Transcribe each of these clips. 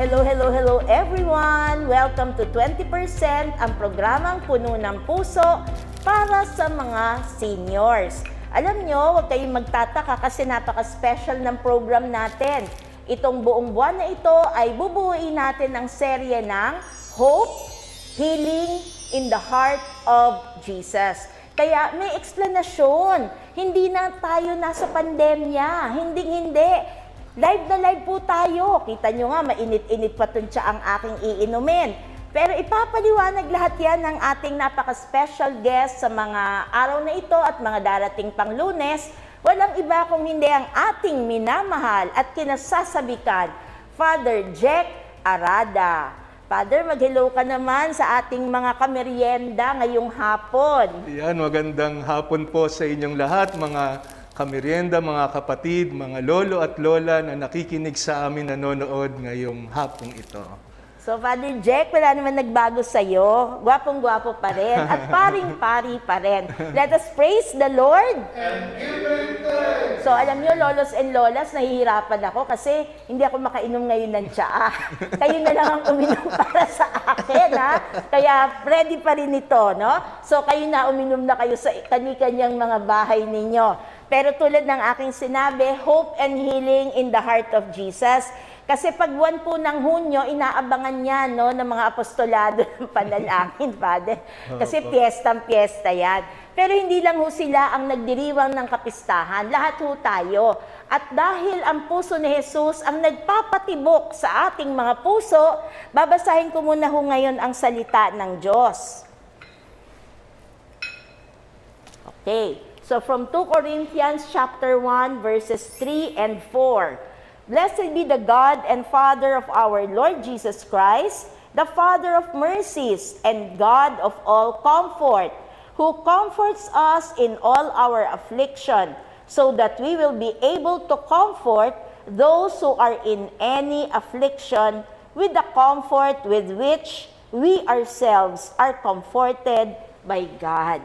Hello, hello, hello everyone! Welcome to 20%, ang programang puno ng puso para sa mga seniors. Alam nyo, huwag kayong magtataka kasi napaka-special ng program natin. Itong buong buwan na ito ay bubuuin natin ang serye ng Hope, Healing in the Heart of Jesus. Kaya may eksplanasyon. Hindi na tayo nasa pandemya. Hindi. Live na live po tayo. Kita nyo nga, mainit-init pa itong ang aking iinumin. Pero ipapaliwanag lahat yan ng ating napaka-special guest sa mga araw na ito at mga darating pang Lunes. Walang iba kung hindi ang ating minamahal at kinasasabikan, Father Jack Arada. Father, mag-hello ka naman sa ating mga kameryenda ngayong hapon. Yan, magandang hapon po sa inyong lahat, mga kameryenda, mga kapatid, mga lolo at lola na nakikinig sa amin, nanonood ngayong hapong ito. So, Father Jack, wala naman nagbago sa'yo. Gwapong-gwapo pa rin at paring-pari pa rin. Let us praise the Lord. And give Him thanks. So, alam nyo, lolos and lolas, nahihirapan ako kasi hindi ako makainom ngayon ng tsaa. Kayo na lang ang uminom para sa akin, ha? Kaya, ready pa rin ito, no? So, kayo na, uminom na kayo sa kani-kanyang mga bahay ninyo. Pero tulad ng aking sinabi, hope and healing in the heart of Jesus. Kasi pag buwan po ng Hunyo, inaabangan niya no, ng mga apostolado ng panalangin, Father. Kasi piyestang-piyesta yan. Pero hindi lang ho sila ang nagdiriwang ng kapistahan. Lahat ho tayo. At dahil ang puso ni Jesus ang nagpapatibok sa ating mga puso, babasahin ko muna ho ngayon ang salita ng Diyos. Okay. So from 2 Corinthians chapter 1 verses 3 and 4. Blessed be the God and Father of our Lord Jesus Christ, the Father of mercies and God of all comfort, who comforts us in all our affliction, so that we will be able to comfort those who are in any affliction with the comfort with which we ourselves are comforted by God.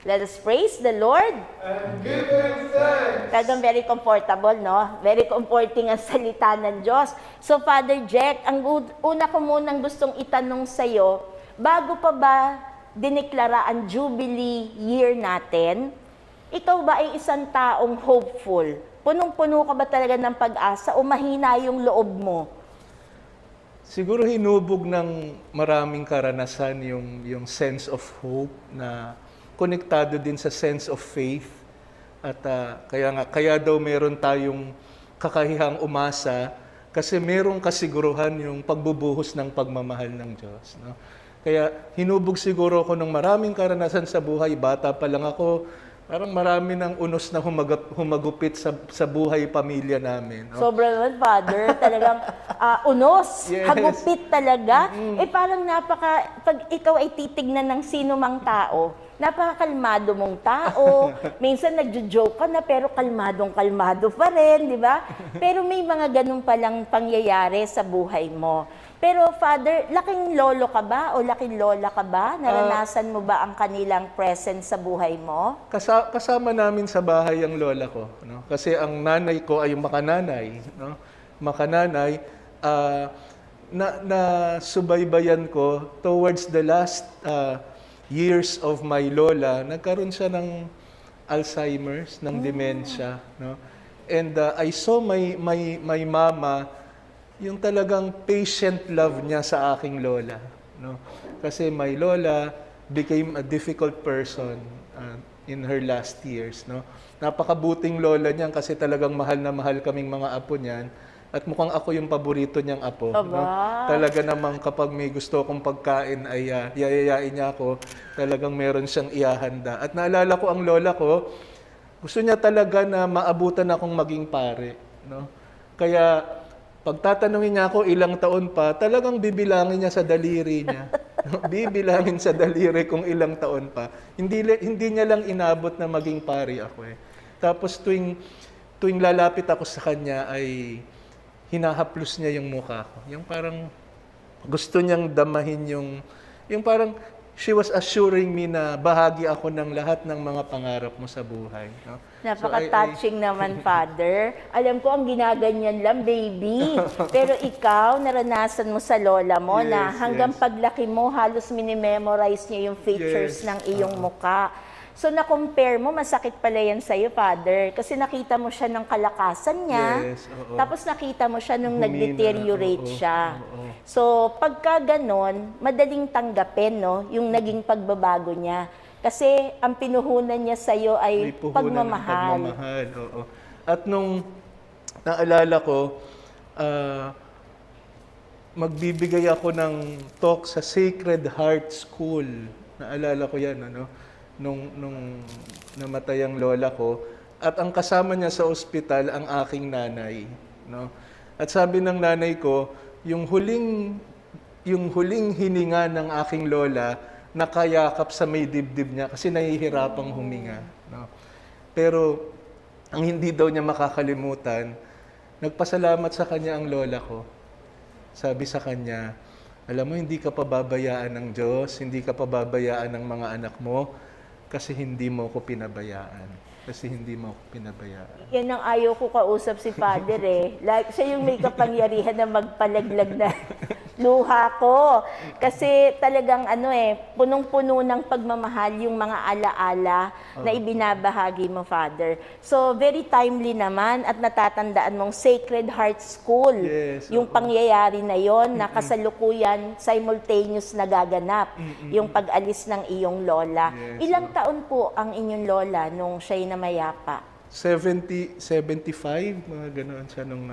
Let us praise the Lord. And give Him thanks. Talagang very comfortable, no? Very comforting ang salita ng Diyos. So, Father Jack, ang una ko munang gustong itanong sa'yo, bago pa ba dineklara ang Jubilee year natin, ikaw ba ay isang taong hopeful? Punong-puno ka ba talaga ng pag-asa o mahina yung loob mo? Siguro hinubog ng maraming karanasan yung sense of hope na konektado din sa sense of faith. At kaya daw meron tayong kakahihang umasa kasi merong kasiguruhan yung pagbubuhos ng pagmamahal ng Diyos. No? Kaya hinubog siguro ako ng maraming karanasan sa buhay. Bata pa lang ako, parang marami ng unos na humagupit sa buhay pamilya namin. No? Sobra naman, Father. Talagang unos, Yes. hagupit talaga. Parang pag ikaw ay titignan ng sino mang tao, napakakalmado mong tao. Minsan nagjo-joke ka na pero kalmadong-kalmado pa rin, di ba? Pero may mga ganun palang pangyayari sa buhay mo. Pero Father, laking lolo ka ba o laking lola ka ba? Naranasan mo ba ang kanilang presence sa buhay mo? Kasama namin sa bahay ang lola ko. No? Kasi ang nanay ko ay makananay. No? Makananay, na subaybayan ko towards the last years of my lola, nagkaroon siya ng Alzheimer's, ng dementia, no? And I saw my mama, yung talagang patient love niya sa aking lola, no? Kasi my lola became a difficult person in her last years, no? Napakabuting lola niyan kasi talagang mahal na mahal kaming mga apo niyan. At mukhang ako yung paborito niyang apo. No? Talaga namang kapag may gusto akong pagkain ay yayayain niya ako. Talagang meron siyang ihahanda. At naalala ko ang lola ko, gusto niya talaga na maabutan akong maging pare. No? Kaya pag tatanungin niya ako ilang taon pa, talagang bibilangin niya sa daliri niya. Bibilangin sa daliri kung ilang taon pa. Hindi niya lang inabot na maging pare ako eh. Tapos tuwing lalapit ako sa kanya ay hinahaplos niya yung mukha ko. Yung parang gusto niyang damahin yung parang she was assuring me na bahagi ako ng lahat ng mga pangarap mo sa buhay. No? Napaka-touching naman, Father. Alam ko, ang ginaganyan lang, baby. Pero ikaw, naranasan mo sa lola mo na Yes, hanggang yes. paglaki mo, halos minimemorize niya yung features Yes, ng iyong muka. So, na-compare mo, masakit pala yan sa'yo, Father. Kasi nakita mo siya ng kalakasan niya, Yes, oo. tapos nakita mo siya nung Humina, nag-deteriorate oo, siya. oo. So, pagka ganon, madaling tanggapin, no, yung naging pagbabago niya. Kasi ang pinuhunan niya sa'yo ay May puhunan ng pagmamahal. pagmamahal, oo. At nung naalala ko, magbibigay ako ng talk sa Sacred Heart School. Naalala ko yan, ano? Nung namatay ang lola ko. At ang kasama niya sa ospital, ang aking nanay. No? At sabi ng nanay ko, yung huling hininga ng aking lola, nakayakap sa may dibdib niya kasi nahihirapang huminga. No? Pero ang hindi daw niya makakalimutan, nagpasalamat sa kanya ang lola ko. Sabi sa kanya, alam mo, hindi ka pababayaan ng Diyos, hindi ka pababayaan ng mga anak mo, kasi hindi mo ko pinabayaan. Kasi hindi mo ko pinabayaan. Yan ang ayaw ko kausap si Father eh. Like, siya yung may kapangyarihan na magpalaglag na luha ko. Kasi talagang punong-puno ng pagmamahal yung mga alaala na ibinabahagi mo, Father. So, very timely naman at natatandaan mong Sacred Heart School. Yes, Yung pangyayari na yon na kasalukuyan, simultaneous na gaganap. Yung pag-alis ng iyong lola. Yes, Ilang taon po ang inyong lola nung siya'y namayapa? 75, mga ganoon siya nung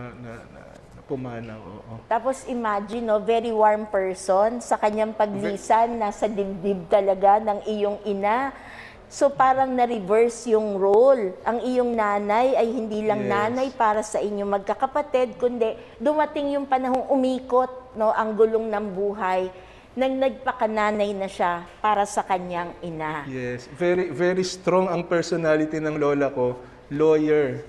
pumanaw. Oo. Tapos imagine, no, very warm person sa kanyang paglisan, nasa dibdib talaga ng iyong ina. So parang na-reverse yung role. Ang iyong nanay ay hindi lang Yes. nanay para sa inyong magkakapatid, kundi dumating yung panahong umikot, no, ang gulong ng buhay nang nagpakananay na siya para sa kanyang ina. Yes, very very strong ang personality ng lola ko, lawyer.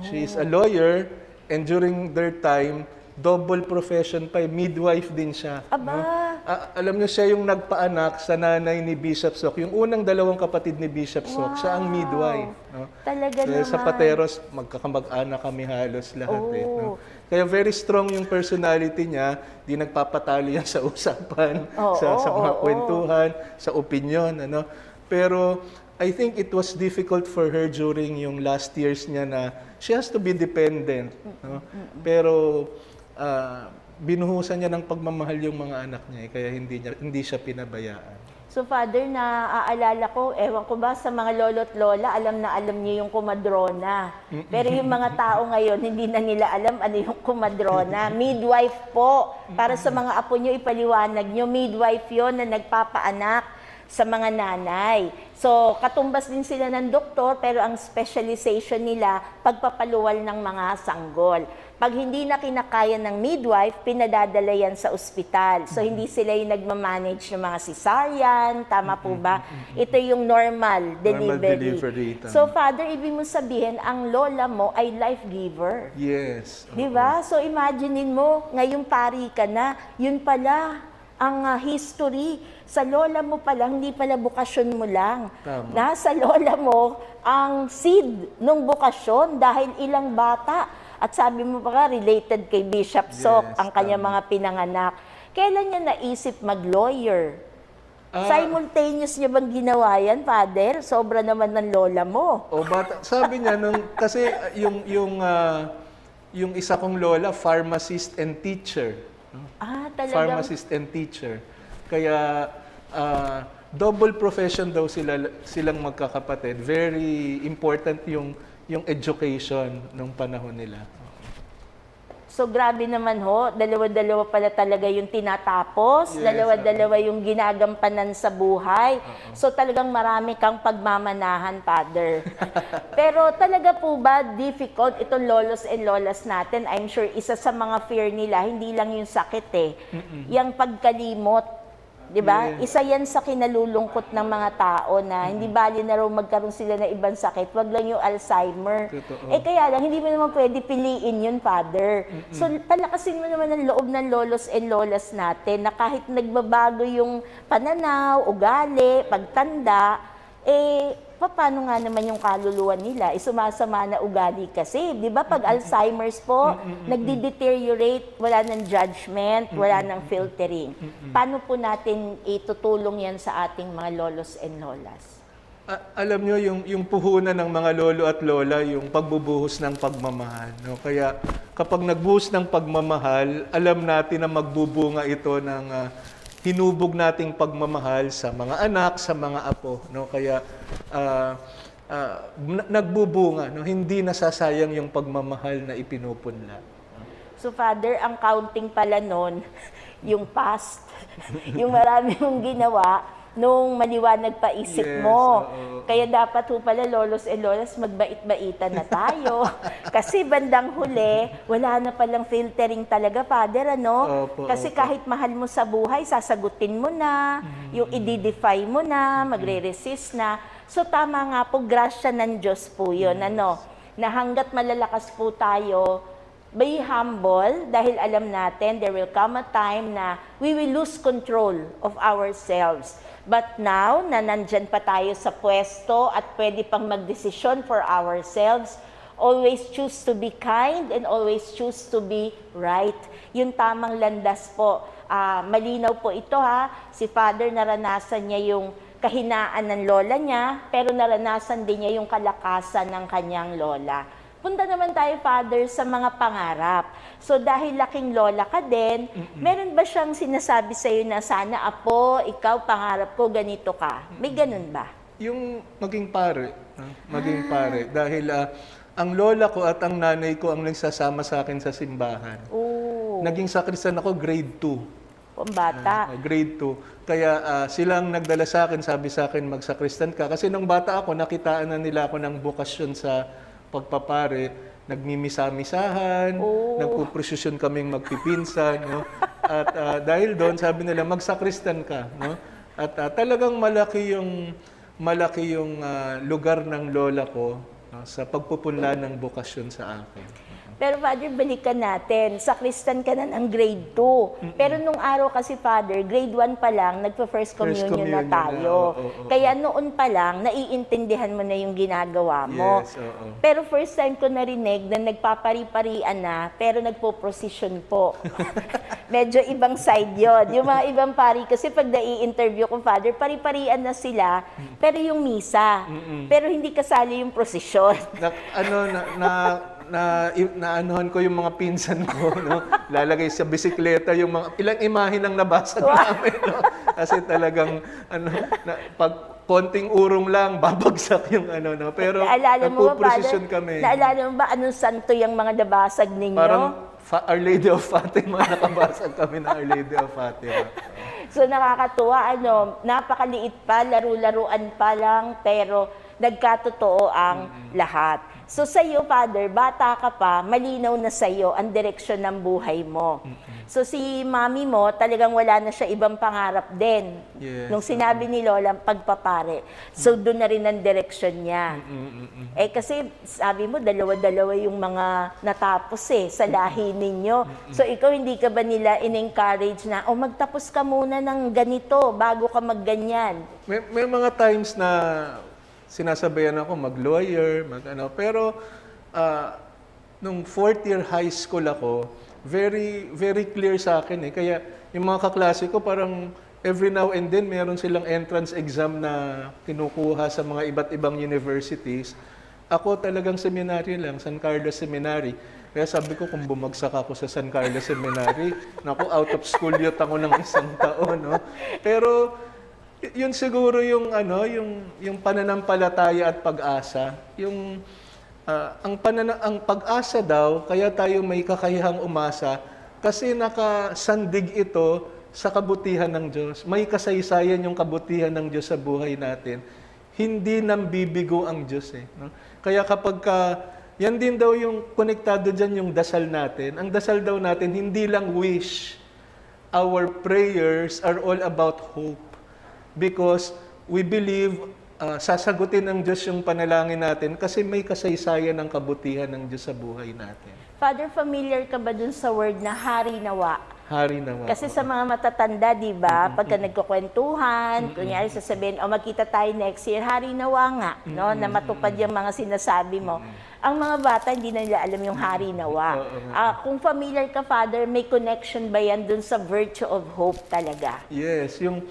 She is a lawyer and during their time, double profession pa, midwife din siya. Aba! No? Alam niyo siya yung nagpaanak sa nanay ni Bishop Sok. Yung unang dalawang kapatid ni Bishop Sok, siya ang midwife. No? Talaga Kaya naman. sa Pateros, magkakamag-anak kami halos lahat. Eh, Oh. no? Kaya very strong yung personality niya, di nagpapatalo yan sa usapan, sa mga kwentuhan, sa opinion. Ano? Pero I think it was difficult for her during yung last years niya na she has to be dependent. No? Pero binuhusan niya ng pagmamahal yung mga anak niya, kaya hindi siya pinabayaan. So, Father, naaalala ko, ewan ko ba, sa mga lolo't lola, alam na alam niyo yung kumadrona. Pero yung mga tao ngayon, hindi na nila alam ano yung kumadrona. Midwife po. Para sa mga apo niyo, ipaliwanag niyo, midwife yon na nagpapaanak sa mga nanay. So, katumbas din sila ng doktor, pero ang specialization nila, pagpapaluwal ng mga sanggol. Pag hindi na kinakaya ng midwife, pinadadala yan sa ospital. So, hindi sila yung nagmamanage ng mga cesarean, tama po ba? Ito yung normal delivery. Tama. So, Father, ibig mo sabihin, ang lola mo ay life giver. Yes. Di ba? So, imaginein mo, ngayong pari ka na, yun pala ang history. Sa lola mo pala, hindi pala bukasyon mo lang. Tama. Nasa lola mo, ang seed ng bukasyon dahil ilang bata. At sabi mo pa nga, related kay Bishop Sok, Yes, ang kanyang mga pinanganak. Kailan niya naisip mag-lawyer? Simultaneous niya bang ginawa yan, Father? Sobra naman ng lola mo. O bata, sabi niya kasi yung isa kong lola, pharmacist and teacher. Talagang Pharmacist and teacher. Kaya double profession daw silang magkakapatid. Very important yung education nung panahon nila. So grabe naman ho, dalawa-dalawa pala talaga yung tinatapos, Yes, dalawa-dalawa yung ginagampanan sa buhay. So talagang marami kang pagmamanahan, Father. Pero talaga po ba difficult itong lolos and lolas natin? I'm sure isa sa mga fear nila, hindi lang yung sakit eh. Yung pagkalimot. 'di ba? Yes. Isa 'yan sa kinalulungkot ng mga tao na hindi bali na raw magkaroon sila ng ibang sakit, wag lang yung Alzheimer. Totoo. Kaya lang hindi mo naman pwede piliin yun, Father. So palakasin mo naman ang loob ng lolos and lolas natin na kahit nagbabago yung pananaw, ugali, pagtanda, paano nga naman yung kaluluwa nila? Sumasama na ugali kasi. Di ba pag Alzheimer's po, nagdi-deteriorate, wala ng judgment, wala ng filtering. Paano po natin itutulong yan sa ating mga lolos and lolas? Alam nyo, yung puhunan ng mga lolo at lola, yung pagbubuhos ng pagmamahal. No? Kaya kapag nagbuhos ng pagmamahal, alam natin na magbubunga ito ng hinubog nating pagmamahal sa mga anak, sa mga apo. No? Kaya nagbubunga. No? Hindi nasasayang yung pagmamahal na ipinupunla. So Father, ang counting pala nun, yung past, yung marami mong ginawa, nung maliwanag pa isip Yes, mo. oo. Kaya dapat ho pala, lolos and lolas, magbait-baitan na tayo. Kasi bandang huli, wala na palang filtering talaga, Father, ano? Opo, Kasi opo. kahit mahal mo sa buhay, sasagutin mo na, yung i-defy mo na, magre-resist na. So tama nga po, grasya ng Diyos po yun, ano? Na hanggat malalakas po tayo, be humble dahil alam natin there will come a time na we will lose control of ourselves. But now, na nandyan pa tayo sa pwesto at pwede pang magdesisyon for ourselves, always choose to be kind and always choose to be right. Yung tamang landas po. Malinaw po ito ha. Si Father, naranasan niya yung kahinaan ng lola niya, pero naranasan din niya yung kalakasan ng kanyang lola. Punta naman tayo, Father, sa mga pangarap. So dahil laking lola ka din, meron ba siyang sinasabi sa iyo na sana apo, ikaw pangarap ko ganito ka? May ganun ba? Yung maging pare. Maging pare. Dahil ang lola ko at ang nanay ko ang nagsasama sa akin sa simbahan. Oo, Naging sakristan ako grade 2. pambata. Grade 2. Kaya silang nagdala sa akin, sabi sa akin, magsakristan ka. Kasi nung bata ako, nakitaan na nila ako ng bukasyon sa pagpapare. Nagmimisa-misahan, nagpuprosesyon kaming magpipinsan. No? At dahil doon, sabi nila, magsakristan ka. No? At talagang malaki yung lugar ng lola ko, no? Sa pagpupunla ng bukasyon sa akin. Pero Father, balikan natin. Sakristan ka na ng grade 2. Pero nung araw kasi Father, grade 1 pa lang, nagpa-first communion na communion tayo. na, oo. Kaya noon pa lang, naiintindihan mo na yung ginagawa mo. Yes, oo. Pero first time ko narinig na nagpapari-parian na, pero nagpo-procession po. Medyo ibang side yon. Yung mga ibang pari, kasi pag nai-interview ko, Father, pari-parian na sila, pero yung misa. Pero hindi kasali yung procession. Naanuhan ko yung mga pinsan ko, no? Lalagay sa bisikleta yung mga ilang imahe nang nabasag namin, no? Kasi talagang pag konting urong lang babagsak yung no? Pero nagpo-procession kami. Naalala mo ba anong santo yung mga nabasag ninyo? Parang Our Lady of Fatima, nakabasag kami na Our Lady of Fatima. So nakakatuwa, napakaliit pa, laro-laruan pa lang, pero nagkatotoo ang lahat. So sa iyo, Father, bata ka pa, malinaw na sa iyo ang direksyon ng buhay mo. So si mami mo, talagang wala na siya ibang pangarap din. Yes. Nung sinabi ni Lola, pagpapare. So doon na rin ang direksyon niya. Kasi sabi mo, dalawa-dalawa yung mga natapos sa lahi ninyo. So ikaw, hindi ka ba nila in-encourage na, magtapos ka muna ng ganito bago ka magganyan? May mga times na sinasabayan ako mag-lawyer, pero nung fourth year high school ako, very very clear sa akin Kaya yung mga kaklase ko parang every now and then meron silang entrance exam na kinukuha sa mga iba't ibang universities. Ako talagang seminary lang, San Carlos Seminary. Kaya sabi ko, kung bumagsak ako sa San Carlos Seminary, naku, out of school youth ako ng 1 taon, no? Pero yun siguro yung yung pananampalataya at pag-asa. Yung ang pag-asa daw, kaya tayo may kakayahang umasa kasi nakasandig ito sa kabutihan ng Diyos. May kasaysayan yung kabutihan ng Diyos sa buhay natin. Hindi nambibigo ang Diyos no? Kaya kapag yan din daw yung konektado dyan yung dasal natin. Ang dasal daw natin hindi lang wish, our prayers are all about hope. Because we believe sasagutin ng Diyos yung panalangin natin kasi may kasaysayan ng kabutihan ng Diyos sa buhay natin. Father, familiar ka ba dun sa word na hari nawa? Hari nawa. Kasi sa mga matatanda, di ba, pagka nagkukwentuhan, kunyari sasabihin, magkita tayo next year, hari nawa nga, no, na matupad yung mga sinasabi mo. Ang mga bata, hindi na nila alam yung hari nawa. Kung familiar ka, Father, may connection ba yan dun sa virtue of hope talaga? Yes, yung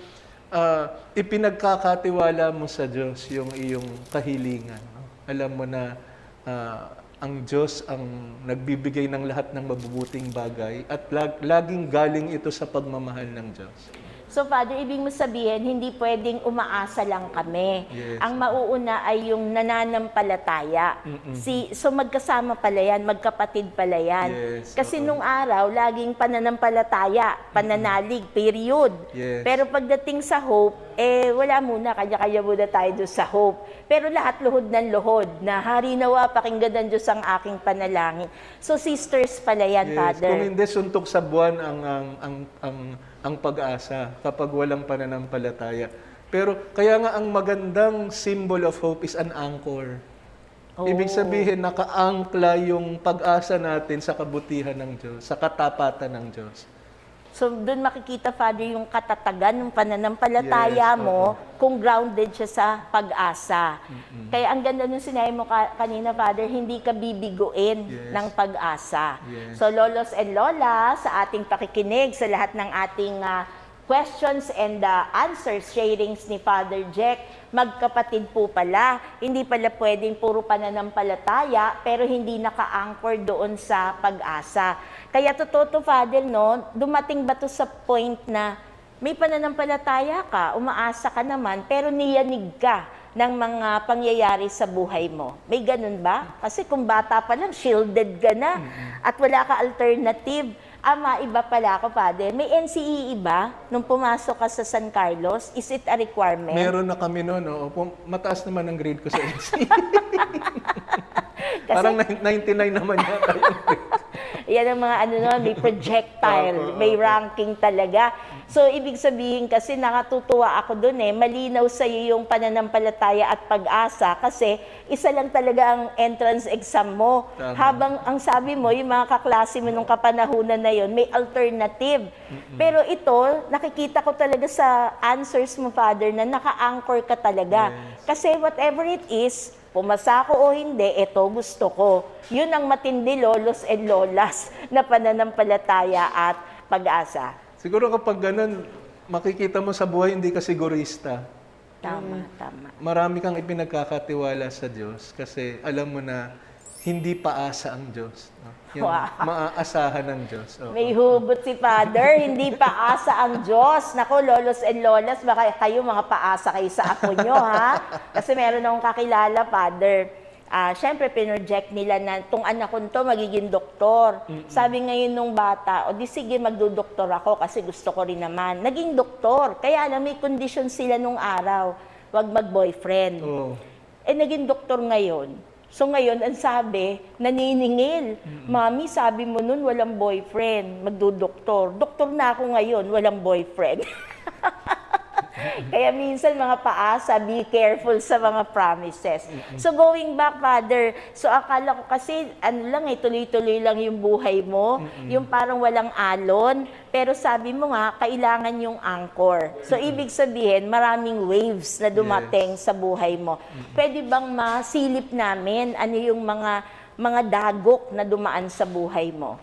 ipinagkakatiwala mo sa Diyos yung iyong kahilingan. No? Alam mo na ang Diyos ang nagbibigay ng lahat ng mabubuting bagay at laging galing ito sa pagmamahal ng Diyos. So, Father, ibig mo sabihin, hindi pwedeng umaasa lang kami. Yes. Ang mauuna ay yung nananampalataya. So, magkasama pala yan, magkapatid pala yan. Yes, Kasi nung araw, laging pananampalataya, pananalig, period. Yes. Pero pagdating sa hope, wala muna, kanya-kanya muna tayo doon sa hope. Pero lahat luhod ng luhod, na hari nawa, pakinggan ng Diyos ang aking panalangin. So, sisters pala yan, Yes. Father. Kung hindi suntok sa buwan ang pag-asa kapag walang pananampalataya. Pero kaya nga ang magandang symbol of hope is an anchor. Ibig sabihin, nakaangkla yung pag-asa natin sa kabutihan ng Diyos, sa katapatan ng Diyos. So, doon makikita, Father, yung katatagan ng pananampalataya Yes, mo kung grounded siya sa pag-asa. Kaya ang ganda nung sinabi mo kanina, Father, hindi ka bibiguin Yes. ng pag-asa. Yes. So, lolos and lola, sa ating pakikinig, sa lahat ng ating questions and answers, sharings ni Father Jack, magkapatid po pala. Hindi pala pwedeng puro pananampalataya, pero hindi naka-anchor doon sa pag-asa. Kaya totoo to, Father, no, dumating ba to sa point na may pananampalataya ka, umaasa ka naman, pero niyanig ka ng mga pangyayari sa buhay mo. May ganun ba? Kasi kung bata pa lang, shielded ka na at wala ka alternative. Iba pala ako, Father. May NCEE ba nung pumasok ka sa San Carlos? Is it a requirement? Meron na kami noon. Mataas naman ang grade ko sa NC. Kasi- Parang 99 naman yata yung grade. Yan ang mga may projectile, may ranking talaga. So, ibig sabihin kasi nakatutuwa ako dun malinaw sa iyo yung pananampalataya at pag-asa kasi isa lang talaga ang entrance exam mo. Tama. Habang ang sabi mo, yung mga kaklase mo nung kapanahunan na yon may alternative. Pero ito, nakikita ko talaga sa answers mo, Father, na naka-anchor ka talaga. Yes. Kasi whatever it is, pumasa ko o hindi, ito gusto ko. Yun ang matindi, lolos and lolas na pananampalataya at pag-asa. Siguro kapag ganun, makikita mo sa buhay hindi ka sigurista. Tama, tama. Marami kang ipinagkakatiwala sa Diyos kasi alam mo na hindi paasa ang Diyos. No? Yung Wow. maaasahan ng Diyos. Oo. May hugot si Father, hindi paasa ang Diyos. Naku, lolos and lolas, baka kayo mga paasa kayo sa apo nyo, ha? Kasi meron akong kakilala, Father. Siyempre, pinroject nila na itong anak ko to magiging doktor. Sabi ngayon nung bata, o di sige, magdodoktor ako kasi gusto ko rin naman. Naging doktor. Kaya alam, may condition sila nung araw. Huwag mag-boyfriend. Oo. Naging doktor ngayon. So ngayon, ang sabi, naniningil. Mami, sabi mo nun, walang boyfriend. Magdodoktor. Doktor na ako ngayon, walang boyfriend. Kaya minsan mga paasa, be careful sa mga promises. So going back, Father, so akala ko kasi, tuloy-tuloy lang yung buhay mo, yung parang walang alon, pero sabi mo nga, kailangan yung anchor. So ibig sabihin, maraming waves na dumating sa buhay mo. Pwede bang masilip namin ano yung mga dagok na dumaan sa buhay mo?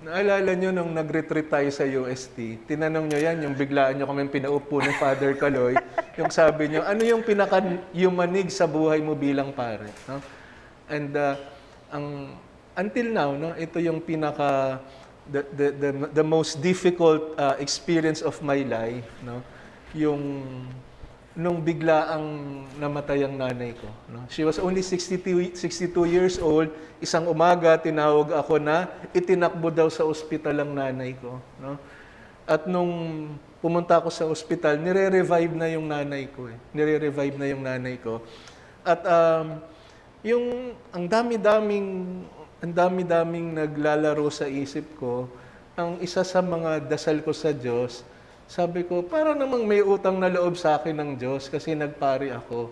Naalala nyo nung nag-retreat tayo sa UST, tinanong nyo yan, yung biglaan nyo kami pinaupo ni Father Caloy, yung sabi nyo, ano yung pinaka-yumanig sa buhay mo bilang pare? No? And until now, no, ito yung the most difficult experience of my life, no? Yung nung bigla ang namatay ang nanay ko. No? She was only 62 years old. Isang umaga, tinawag ako na itinakbo daw sa ospital ang nanay ko. No? At nung pumunta ako sa ospital, nire-revive na yung nanay ko. Nire-revive na yung nanay ko. At ang dami-daming naglalaro sa isip ko. ang isa sa mga dasal ko sa Diyos, sabi ko, para namang may utang na loob sa akin ng Diyos kasi nagpari ako.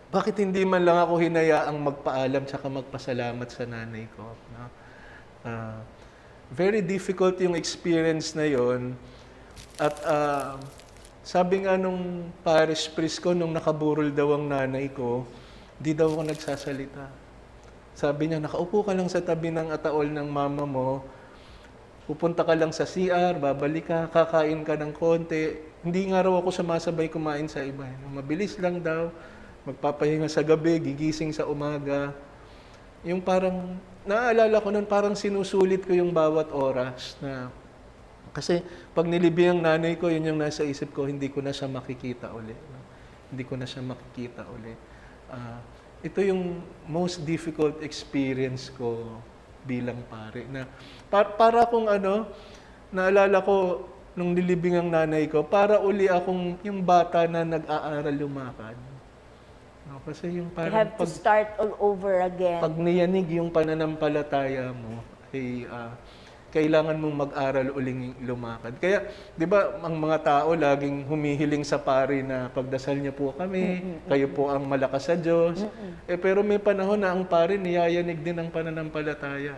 Bakit hindi man lang ako hinayaang magpaalam tsaka magpasalamat sa nanay ko? No? Very difficult yung experience na yon. At sabi nga nung parish priest ko, nung nakaburol daw ang nanay ko, di daw ako nagsasalita. Sabi niya, nakaupo ka lang sa tabi ng ataol ng mama mo, pupunta ka lang sa CR, babalik ka, kakain ka ng konti. Hindi nga raw ako sumasabay kumain sa iba. Mabilis lang daw, magpapahinga sa gabi, gigising sa umaga. Yung parang, naaalala ko nun, parang sinusulit ko yung bawat oras na kasi pag nilibi ang nanay ko, yun yung nasa isip ko, hindi ko na siya makikita uli. No? Hindi ko na siya makikita uli. Ito yung most difficult experience ko bilang pare. Na, para akong naalala ko, nung nilibing ang nanay ko, para uli akong yung bata na nag-aaral lumakad. No? Kasi yung You parang have to start all over again. pag niyanig yung pananampalataya mo, ay kailangan mong mag-aral uling lumakad. Kaya, di ba, ang mga tao laging humihiling sa pari na pagdasal niyo po kami, kayo po ang malakas sa Diyos. Pero may panahon na ang pari niyayanig din ang pananampalataya.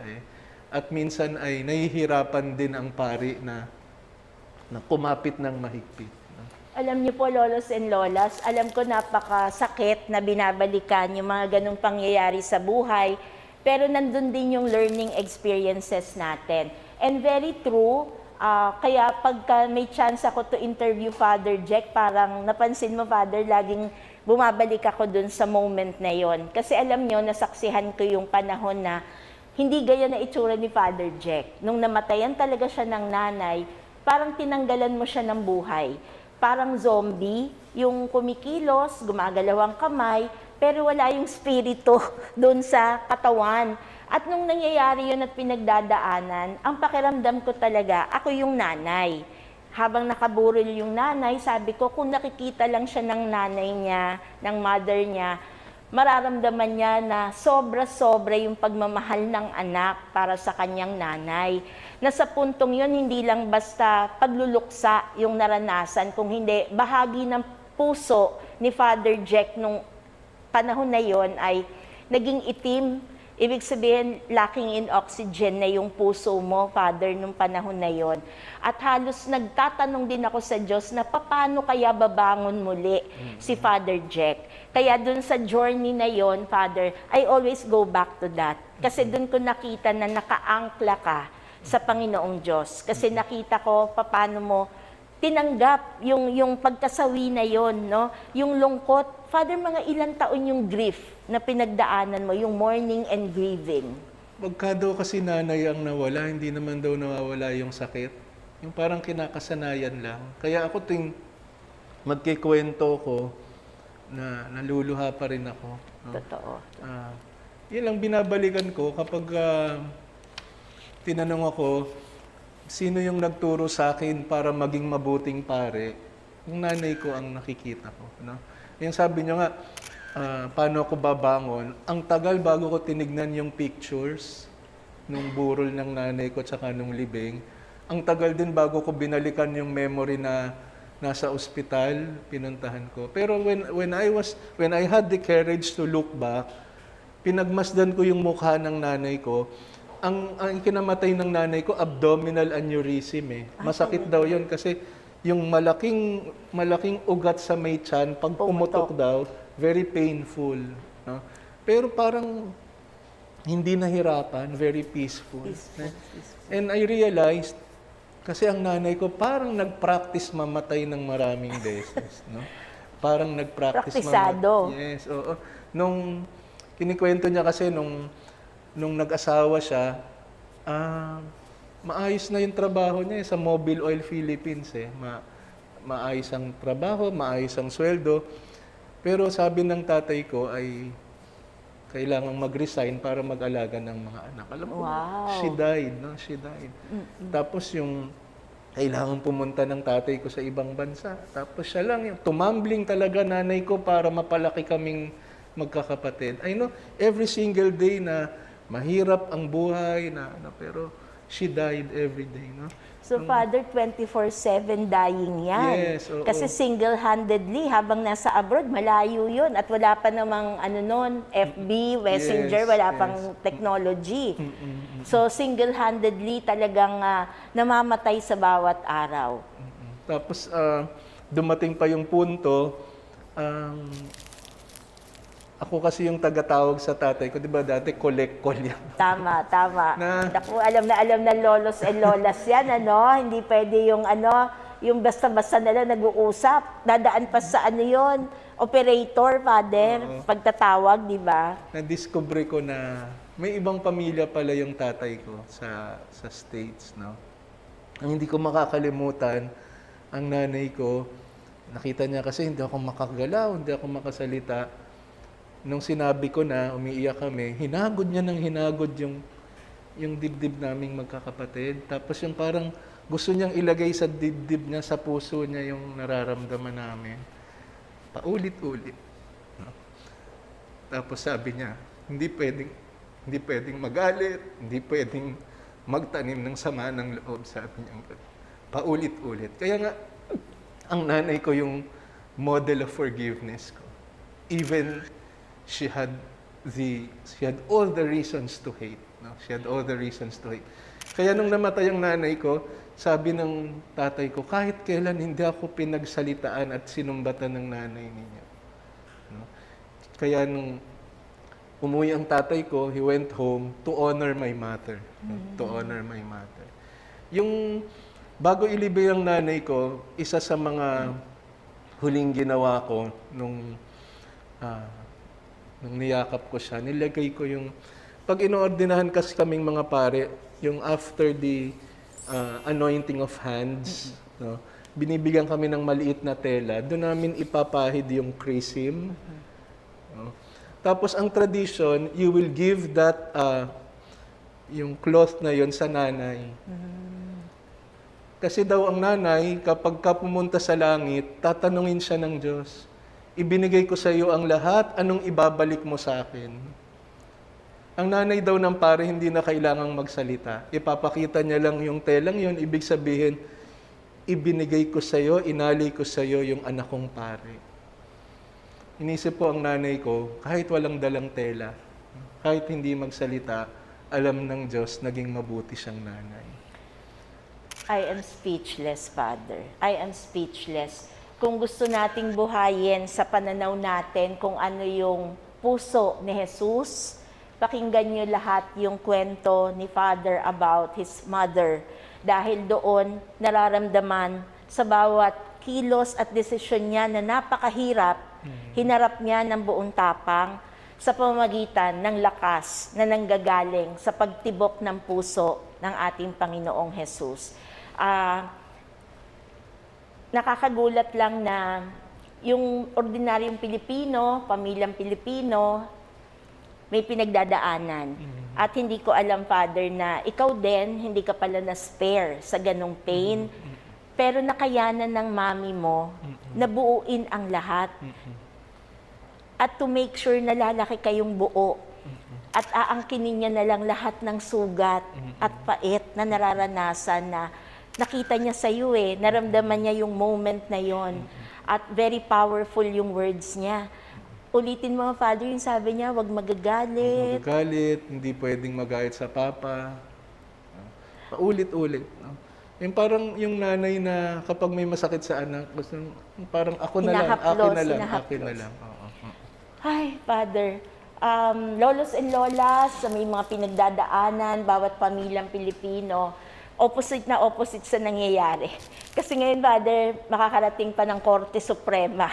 At minsan ay nahihirapan din ang pari na kumapit ng mahigpit. Alam niyo po, lolos and lolas, alam ko napakasakit na binabalikan yung mga ganong pangyayari sa buhay, pero nandun din yung learning experiences natin. And very true, kaya pagka may chance ako to interview Father Jack, parang napansin mo, Father, laging bumabalik ako dun sa moment na yon. Kasi alam niyo, nasaksihan ko yung panahon na hindi gaya na itsura ni Father Jack. Nung namatayan talaga siya ng nanay, parang tinanggalan mo siya ng buhay. Parang zombie, yung kumikilos, gumagalaw ang kamay, pero wala yung spirito doon sa katawan. At nung nangyayari yun at pinagdadaanan, ang pakiramdam ko talaga, ako yung nanay. Habang nakaburol yung nanay, sabi ko, kung nakikita lang siya ng nanay niya, ng mother niya, mararamdaman niya na sobra-sobra yung pagmamahal ng anak para sa kanyang nanay. Na sa puntong yun, hindi lang basta pagluluksa yung naranasan, kung hindi, bahagi ng puso ni Father Jack nung panahon na yon ay naging itim. Ibig sabihin, lacking in oxygen na yung puso mo, Father, nung panahon na yon. At halos nagtatanong din ako sa Diyos na paano kaya babangon muli si Father Jack. Kaya dun sa journey na yon, Father, I always go back to that. Kasi dun ko nakita na nakaangkla ka sa Panginoong Diyos. Kasi nakita ko paano mo tinanggap yung pagkasawi na yon, no? Yung lungkot. Father, mga ilang taon yung grief na pinagdaanan mo, yung mourning and grieving? Pagka daw kasi nanay ang nawala, hindi naman daw nawawala yung sakit. Yung parang kinakasanayan lang. Kaya ako magkikwento ko na naluluha pa rin ako. No? Totoo. Yun lang binabalikan ko kapag tinanong ako, sino yung nagturo sa akin para maging mabuting pare? Yung nanay ko ang nakikita ko. No? Yung sabi nyo nga, paano ako babangon? Ang tagal bago ko tinignan yung pictures nung burol ng nanay ko tsaka nung libing. Ang tagal din bago ko binalikan yung memory na nasa ospital, pinuntahan ko. Pero when I had the courage to look back, pinagmasdan ko yung mukha ng nanay ko. Ang kinamatay ng nanay ko, abdominal aneurysm . Masakit daw yun kasi yung malaking ugat sa may tiyan, pag pumutok daw, very painful. No? Pero parang hindi nahirapan, very peaceful. And I realized, kasi ang nanay ko parang nag-practice mamatay ng maraming beses. No? Parang nag-practice Praktisado. Yes, oo. Nung kinikwento niya kasi nung nag-asawa siya, maayos na yung trabaho niya sa Mobil Oil Philippines . Maayos ang trabaho, maayos ang sweldo. Pero sabi ng tatay ko ay kailangang mag-resign para mag-alaga ng mga anak. Alam mo, Wow. she died. No? She died. Tapos yung kailangan pumunta ng tatay ko sa ibang bansa. Tapos siya lang, yung tumambling talaga nanay ko para mapalaki kaming magkakapatid. I know, every single day na mahirap ang buhay, pero she died every day, no? So, Father, 24/7 dying yan. Yes, oo. Kasi single-handedly, habang nasa abroad, malayo yun. At wala pa namang, FB, Messenger, Yes, wala yes. pang technology. So, single-handedly talagang namamatay sa bawat araw. Tapos, dumating pa yung punto, ako kasi yung tagatawag sa tatay ko, di ba dati collect-call yan. Tama, tama. Na- Naku, alam na lolos and lolas yan, Hindi pwede yung yung basta-basta na lang nag-uusap. Dadaan pa sa yon, operator, Father, pagtatawag, di ba? Na-discover ko na may ibang pamilya pala yung tatay ko sa States, no? Ang hindi ko makakalimutan, ang nanay ko, nakita niya kasi hindi ako makagalaw, hindi ako makasalita. Nung sinabi ko na, umiiyak kami, hinagod niya ng hinagod yung dibdib naming magkakapatid. Tapos yung parang gusto niyang ilagay sa dibdib niya, sa puso niya yung nararamdaman namin. Paulit-ulit. No? Tapos sabi niya, hindi pwedeng magalit, hindi pwedeng magtanim ng sama ng loob, sabi niya. Paulit-ulit. Kaya nga, ang nanay ko yung model of forgiveness ko. Even she had all the reasons to hate. No? She had all the reasons to hate. Kaya nung namatay ang nanay ko, sabi ng tatay ko, kahit kailan hindi ako pinagsalitaan at sinumbatan ng nanay ninyo. No? Kaya nung umuwi ang tatay ko, he went home to honor my mother. No? To honor my mother. Yung bago ilibing ang nanay ko, isa sa mga huling ginawa ko nung niyakap ko siya, nilagay ko yung, pag inoordinahan kasi kaming mga pare, yung after the anointing of hands, no, binibigyan kami ng maliit na tela, doon namin ipapahid yung chrism. No. Tapos ang tradition, you will give that, yung cloth na yon sa nanay. Kasi daw ang nanay, kapag ka pumunta sa langit, tatanungin siya ng Diyos, ibinigay ko sa iyo ang lahat, anong ibabalik mo sa akin? Ang nanay daw ng pare hindi na kailangang magsalita. Ipapakita niya lang yung telang yun, ibig sabihin, ibinigay ko sa iyo, inalay ko sa iyo yung anak kong pare. Inisip po ang nanay ko, kahit walang dalang tela, kahit hindi magsalita, alam ng Diyos, naging mabuti siyang nanay. I am speechless, Father. I am speechless. Kung gusto nating buhayin sa pananaw natin kung ano yung puso ni Jesus, pakinggan niyo lahat yung kwento ni Father about his mother. Dahil doon, nararamdaman sa bawat kilos at desisyon niya na napakahirap, hinarap niya ng buong tapang sa pamamagitan ng lakas na nanggagaling sa pagtibok ng puso ng ating Panginoong Jesus. Nakakagulat lang na yung ordinaryong Pilipino, pamilyang Pilipino, may pinagdadaanan. At hindi ko alam, Father, na ikaw din, hindi ka pala na-spare sa ganong pain. Pero nakayanan ng mami mo na buuin ang lahat. At to make sure na lalaki kayong buo. At aangkinin niya na lang lahat ng sugat at pait na nararanasan na nakita niya sa iyo naramdaman niya yung moment na yon. At very powerful yung words niya. Ulitin mo, Father, yung sabi niya, huwag magagalit. Magagalit, hindi pwedeng magalit sa papa. Paulit-ulit. No? Yung parang yung nanay na kapag may masakit sa anak, parang ako na lang, akin na lang. Oo. Ay, Father, lolos and lolas, may mga pinagdadaanan, bawat pamilyang Pilipino, opposite na opposite sa nangyayari. Kasi ngayon, Father, makakarating pa ng Korte Suprema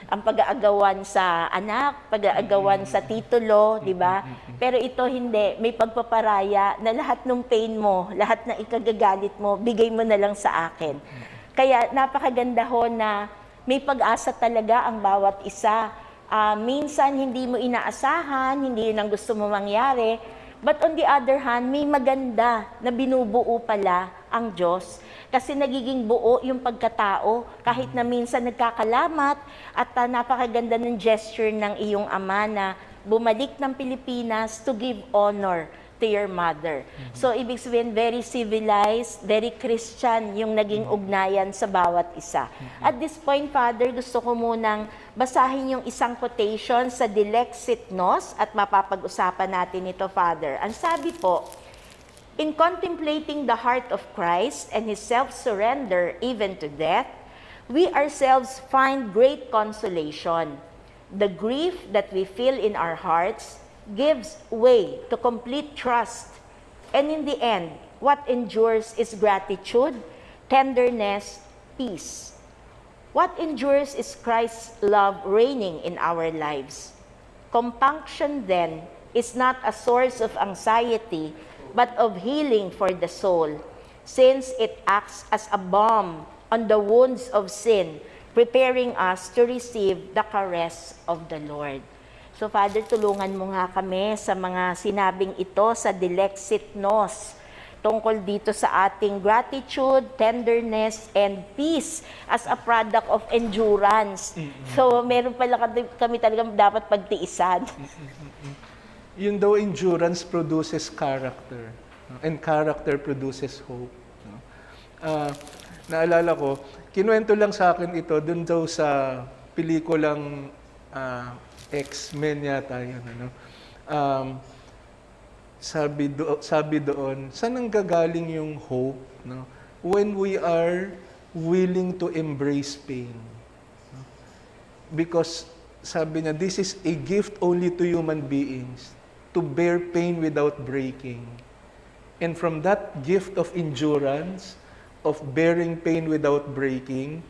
ang pag-aagawan sa anak, pag-aagawan sa titulo, di ba? Pero ito hindi, may pagpaparaya na lahat ng pain mo, lahat ng ikagagalit mo, bigay mo na lang sa akin. Kaya napakaganda ho na may pag-asa talaga ang bawat isa. Minsan hindi mo inaasahan, hindi yun ang gusto mo mangyari, but on the other hand, may maganda na binubuo pala ang Diyos. Kasi nagiging buo yung pagkatao, kahit na minsan nagkakalamat at napakaganda ng gesture ng iyong ama na bumalik ng Pilipinas to give honor to your mother. So, ibig sabihin, very civilized, very Christian yung naging ugnayan sa bawat isa. At this point, Father, gusto ko munang basahin yung isang quotation sa Dilexit Nos at mapapag-usapan natin ito, Father. Ang sabi po, in contemplating the heart of Christ and His self-surrender even to death, we ourselves find great consolation. The grief that we feel in our hearts gives way to complete trust. And in the end, what endures is gratitude, tenderness, peace. What endures is Christ's love reigning in our lives. Compunction then is not a source of anxiety, but of healing for the soul, since it acts as a balm on the wounds of sin, preparing us to receive the caress of the Lord. So, Father, tulungan mo nga kami sa mga sinabing ito sa Dilexit Nos tungkol dito sa ating gratitude, tenderness, and peace as a product of endurance. So, meron pala kami talagang dapat pagtiisan. Yun daw, endurance produces character, no? And character produces hope. No? Naalala ko, kinuwento lang sa akin ito dun daw sa pelikulang X-Men yata yun. Ano? Sabi doon, saan ang gagaling yung hope? No? When we are willing to embrace pain. No? Because sabi niya, this is a gift only to human beings, to bear pain without breaking. And from that gift of endurance, of bearing pain without breaking,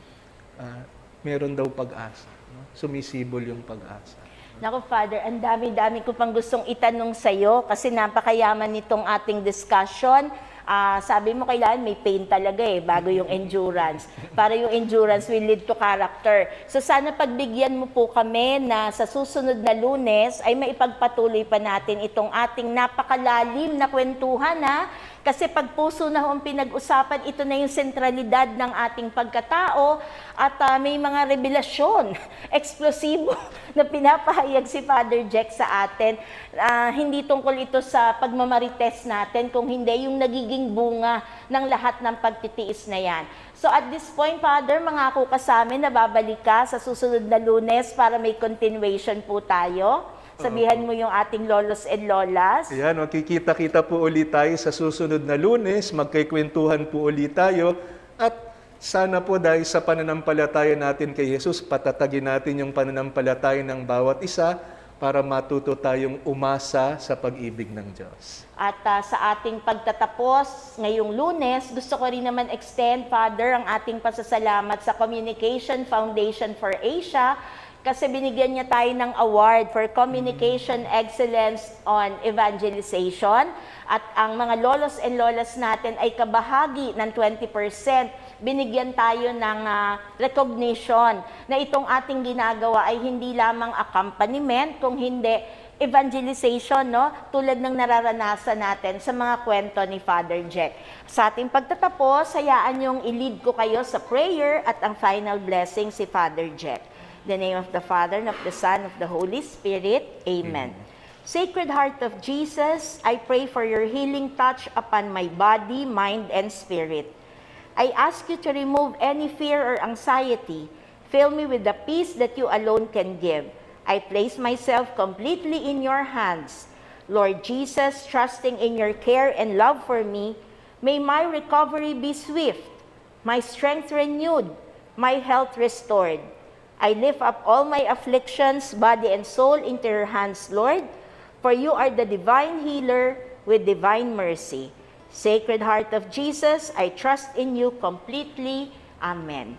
meron daw pag-asa. No? Sumisibol yung pag-asa. Naku, Father, ang dami-dami ko pang gustong itanong sa'yo kasi napakayaman nitong ating discussion. Sabi mo, kailangan may pain talaga bago yung endurance. Para yung endurance will lead to character. So sana pagbigyan mo po kami na sa susunod na Lunes ay maipagpatuloy pa natin itong ating napakalalim na kwentuhan, Kasi pag puso na ang pinag-usapan, ito na yung sentralidad ng ating pagkatao at may mga revelasyon, eksplosibo na pinapahayag si Father Jack sa atin. Hindi tungkol ito sa pagmamarites natin, kung hindi yung nagiging bunga ng lahat ng pagtitiis na yan. So at this point, Father, mangako ka sa amin na babalik ka sa susunod na Lunes para may continuation po tayo. Sabihan mo yung ating lolos and lolas. Ayan, makikita-kita po ulit tayo sa susunod na Lunes, magkikwentuhan po ulit tayo, at sana po dahil sa pananampalataya natin kay Jesus, patatagin natin yung pananampalataya ng bawat isa para matuto tayong umasa sa pag-ibig ng Diyos. At sa ating pagtatapos ngayong Lunes, gusto ko rin naman extend, Father, ang ating pasasalamat sa Communication Foundation for Asia, kasi binigyan niya tayo ng award for Communication Excellence on Evangelization. At ang mga lolos and lolas natin ay kabahagi ng 20%. Binigyan tayo ng recognition na itong ating ginagawa ay hindi lamang accompaniment, kung hindi evangelization, tulad ng nararanasan natin sa mga kwento ni Father Jack. Sa ating pagtatapos, hayaan yung i-lead ko kayo sa prayer at ang final blessing si Father Jack. In the name of the Father, and of the Son, and of the Holy Spirit. Amen. Sacred Heart of Jesus, I pray for your healing touch upon my body, mind, and spirit. I ask you to remove any fear or anxiety. Fill me with the peace that you alone can give. I place myself completely in your hands. Lord Jesus, trusting in your care and love for me, may my recovery be swift, my strength renewed, my health restored. I lift up all my afflictions, body and soul, into your hands, Lord, for you are the divine healer with divine mercy. Sacred Heart of Jesus, I trust in you completely. Amen.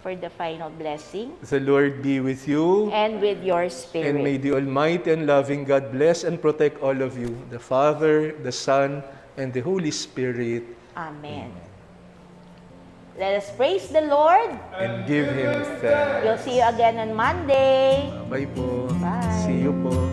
For the final blessing. The Lord be with you. And with your spirit. And may the Almighty and loving God bless and protect all of you, the Father, the Son, and the Holy Spirit. Amen. Let us praise the Lord. And give Him thanks. We'll see you again on Monday. Bye po. Bye. See you po.